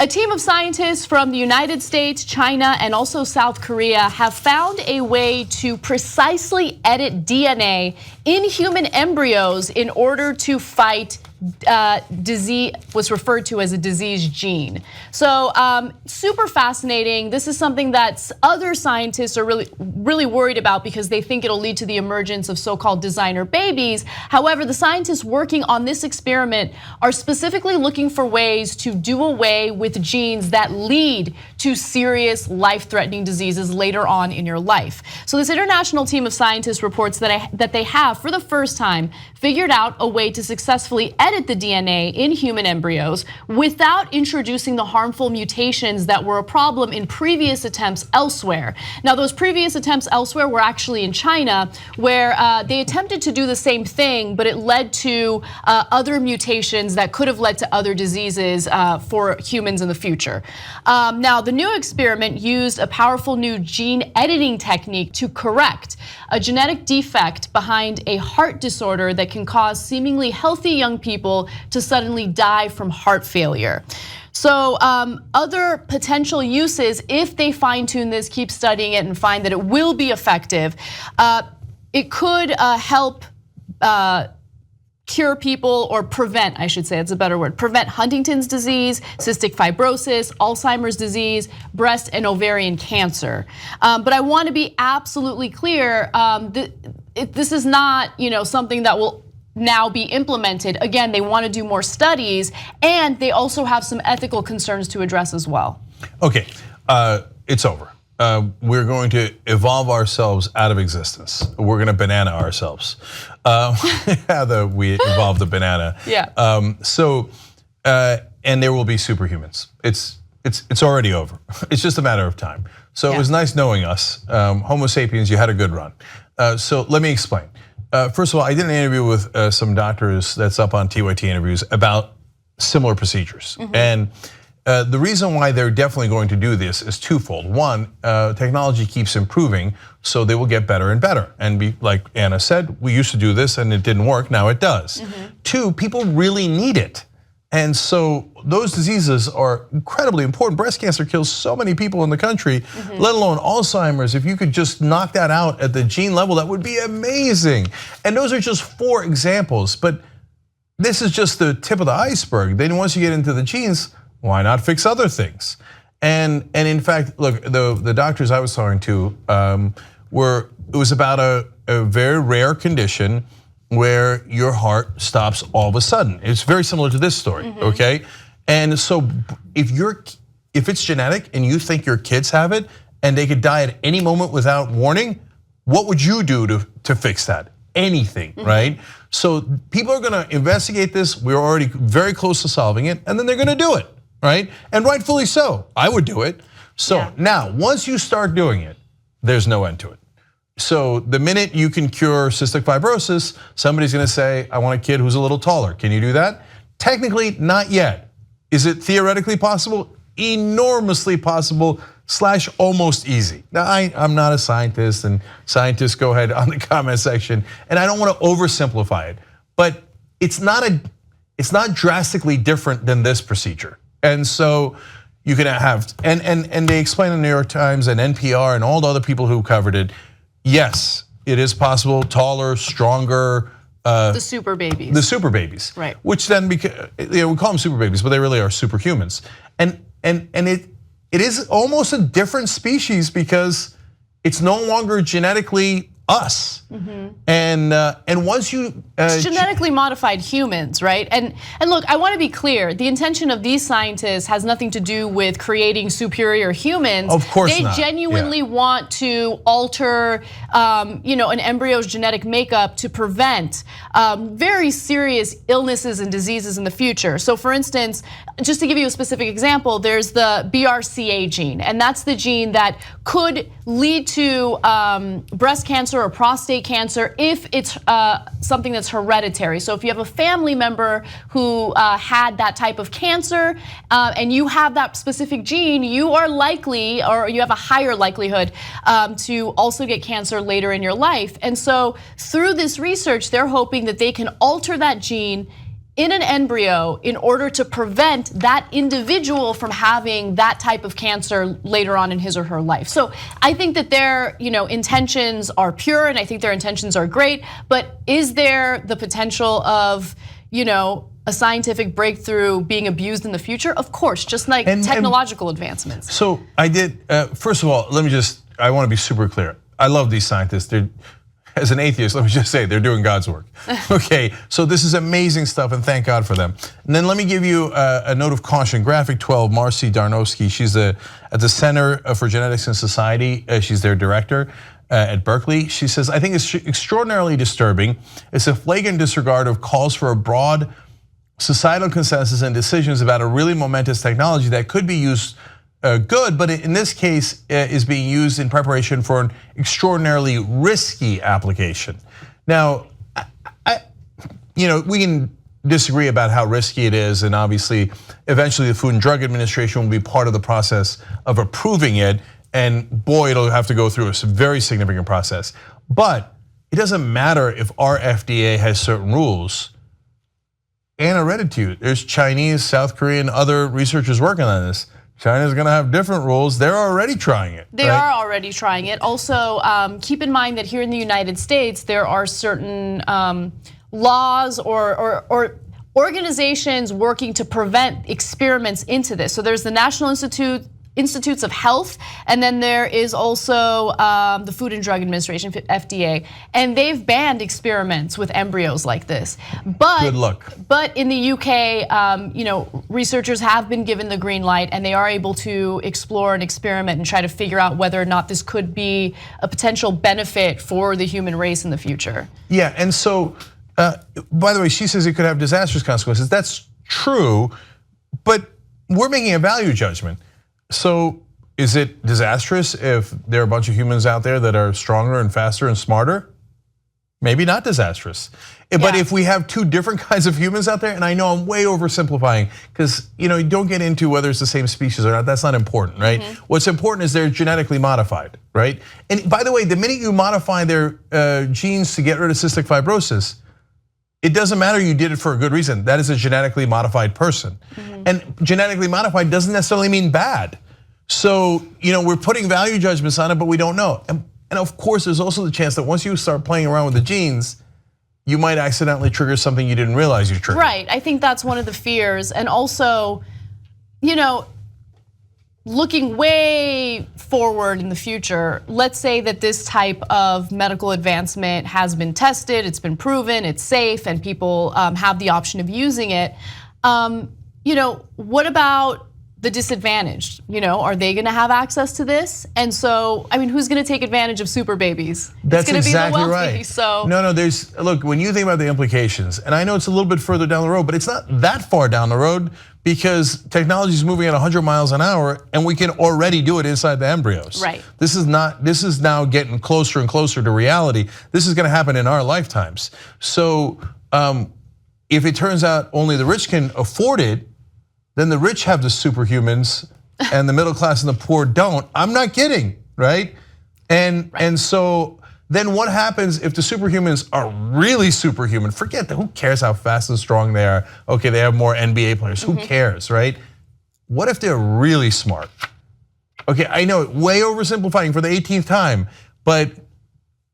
A team of scientists from the United States, China, and also South Korea have found a way to precisely edit DNA in human embryos in order to fight disease, what's referred to as a disease gene. So super fascinating. This is something that other scientists are really worried about because they think it'll lead to the emergence of so-called designer babies. However, the scientists working on this experiment are specifically looking for ways to do away with genes that lead to serious life-threatening diseases later on in your life. So this international team of scientists reports that they have, for the first time, figured out a way to successfully edit the DNA in human embryos without introducing the harmful mutations that were a problem in previous attempts elsewhere. Now, those previous attempts elsewhere were actually in China, where they attempted to do the same thing, but it led to other mutations that could have led to other diseases for humans in the future. Now, the new experiment used a powerful new gene editing technique to correct a genetic defect behind a heart disorder that can cause seemingly healthy young people to suddenly die from heart failure. So other potential uses, if they fine tune this, keep studying it and find that it will be effective, it could help cure people, or prevent, I should say, it's a better word, prevent Huntington's disease, cystic fibrosis, Alzheimer's disease, breast and ovarian cancer. But I want to be absolutely clear, this is not, something that will now be implemented. Again, they want to do more studies, and they also have some ethical concerns to address as well. Okay, it's over. We're going to evolve ourselves out of existence. We're going to banana ourselves. We evolved the banana. Yeah. And there will be superhumans. It's already over. It's just a matter of time. So It was nice knowing us. Homo sapiens, you had a good run. So let me explain. First of all, I did an interview with some doctors that's up on TYT interviews about similar procedures. Mm-hmm. And the reason why they're definitely going to do this is twofold. One, technology keeps improving, so they will get better and better. And be like Anna said, we used to do this and it didn't work, now it does. Mm-hmm. Two, people really need it. And so those diseases are incredibly important. Breast cancer kills so many people in the country, let alone Alzheimer's. If you could just knock that out at the gene level, that would be amazing. And those are just 4 examples, but this is just the tip of the iceberg. Then once you get into the genes, why not fix other things? And in fact, look, the doctors I was talking to it was about a very rare condition where your heart stops all of a sudden. It's very similar to this story, okay? And so if it's genetic and you think your kids have it and they could die at any moment without warning, what would you do to fix that? Anything, right? So people are gonna investigate this. We're already very close to solving it, and then they're gonna do it, right? And rightfully so, I would do it. So now, once you start doing it, there's no end to it. So the minute you can cure cystic fibrosis, somebody's gonna say, I want a kid who's a little taller. Can you do that? Technically, not yet. Is it theoretically possible? Enormously possible / almost easy. Now, I'm not a scientist, and scientists go ahead on the comment section, and I don't want to oversimplify it, but it's not drastically different than this procedure. And so you can have, and they explain in the New York Times and NPR and all the other people who covered it, yes, it is possible, taller, stronger. The super babies. The super babies. Right. Which then, we call them super babies, but they really are superhumans. And it is almost a different species because it's no longer genetically us. And once you it's genetically modified humans, right? And look, I want to be clear. The intention of these scientists has nothing to do with creating superior humans. Of course they not. Genuinely want to alter, an embryo's genetic makeup to prevent very serious illnesses and diseases in the future. So, for instance, just to give you a specific example, there's the BRCA gene, and that's the gene that could lead to breast cancer or prostate cancer if it's something that's hereditary. So if you have a family member who had that type of cancer and you have that specific gene, you are likely, or you have a higher likelihood to also get cancer later in your life. And so through this research, they're hoping that they can alter that gene in an embryo in order to prevent that individual from having that type of cancer later on in his or her life. So I think that their intentions are pure, and I think their intentions are great, but is there the potential of a scientific breakthrough being abused in the future? Of course, just like technological advancements. So I did, first of all, I want to be super clear. I love these scientists. As an atheist, let me just say, they're doing God's work. Okay, so this is amazing stuff, and thank God for them. And then let me give you a note of caution. Graphic 12, Marcy Darnowski, she's at the Center for Genetics and Society. She's their director at Berkeley. She says, I think it's extraordinarily disturbing. It's a flagrant disregard of calls for a broad societal consensus and decisions about a really momentous technology that could be used good, but in this case is being used in preparation for an extraordinarily risky application. Now, we can disagree about how risky it is, and obviously, eventually the Food and Drug Administration will be part of the process of approving it, and boy, it'll have to go through a very significant process. But it doesn't matter if our FDA has certain rules. And I read it to you. There's Chinese, South Korean, other researchers working on this. China's gonna have different rules. They're already trying it. They are already trying it. Also, keep in mind that here in the United States, there are certain laws or organizations working to prevent experiments into this. So there's the National Institutes of Health, and then there is also the Food and Drug Administration, FDA, and they've banned experiments with embryos like this. But good luck. But in the UK, researchers have been given the green light, and they are able to explore an experiment and try to figure out whether or not this could be a potential benefit for the human race in the future. Yeah, and so, by the way, she says it could have disastrous consequences. That's true, but we're making a value judgment. So is it disastrous if there are a bunch of humans out there that are stronger and faster and smarter? Maybe not disastrous. But if we have two different kinds of humans out there, and I know I'm way oversimplifying, because you don't get into whether it's the same species or not, that's not important, right? What's important is they're genetically modified, right? And by the way, the minute you modify their genes to get rid of cystic fibrosis, it doesn't matter you did it for a good reason. That is a genetically modified person. And genetically modified doesn't necessarily mean bad. So, we're putting value judgments on it, but we don't know. And of course, there's also the chance that once you start playing around with the genes, you might accidentally trigger something you didn't realize you triggered. Right, I think that's one of the fears. And also, looking way forward in the future, let's say that this type of medical advancement has been tested, it's been proven, it's safe, and people have the option of using it. What about the disadvantaged? Are they gonna have access to this? And so, who's gonna take advantage of super babies? That's it's gonna exactly be the wealthy, right. So no, look, when you think about the implications, and I know it's a little bit further down the road, but it's not that far down the road, because technology is moving at 100 miles an hour, and we can already do it inside the embryos. Right. This is now getting closer and closer to reality. This is gonna happen in our lifetimes. So if it turns out only the rich can afford it, then the rich have the superhumans and the middle class and the poor don't. I'm not kidding, right? And so then what happens if the superhumans are really superhuman? Forget that, who cares how fast and strong they are? Okay, they have more NBA players, who cares, right? What if they're really smart? Okay, I know, way oversimplifying for the 18th time, but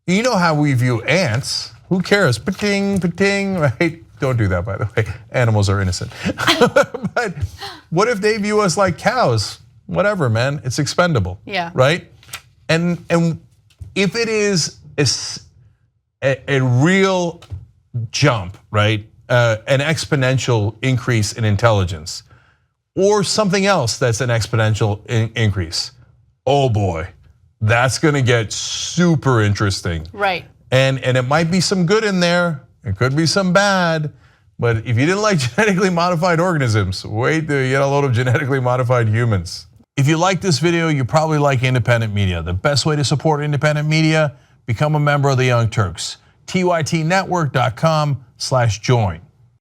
you know how we view ants. Who cares? Pating, pating, right? Don't do that, by the way. Animals are innocent. But what if they view us like cows? Whatever, man, it's expendable. Yeah. Right? And if it is a real jump, right? An exponential increase in intelligence, or something else that's an exponential increase, oh boy, that's gonna get super interesting. Right. And it might be some good in there. It could be some bad, but if you didn't like genetically modified organisms, wait till you get a load of genetically modified humans. If you like this video, you probably like independent media. The best way to support independent media, become a member of the Young Turks. TYTnetwork.com/join.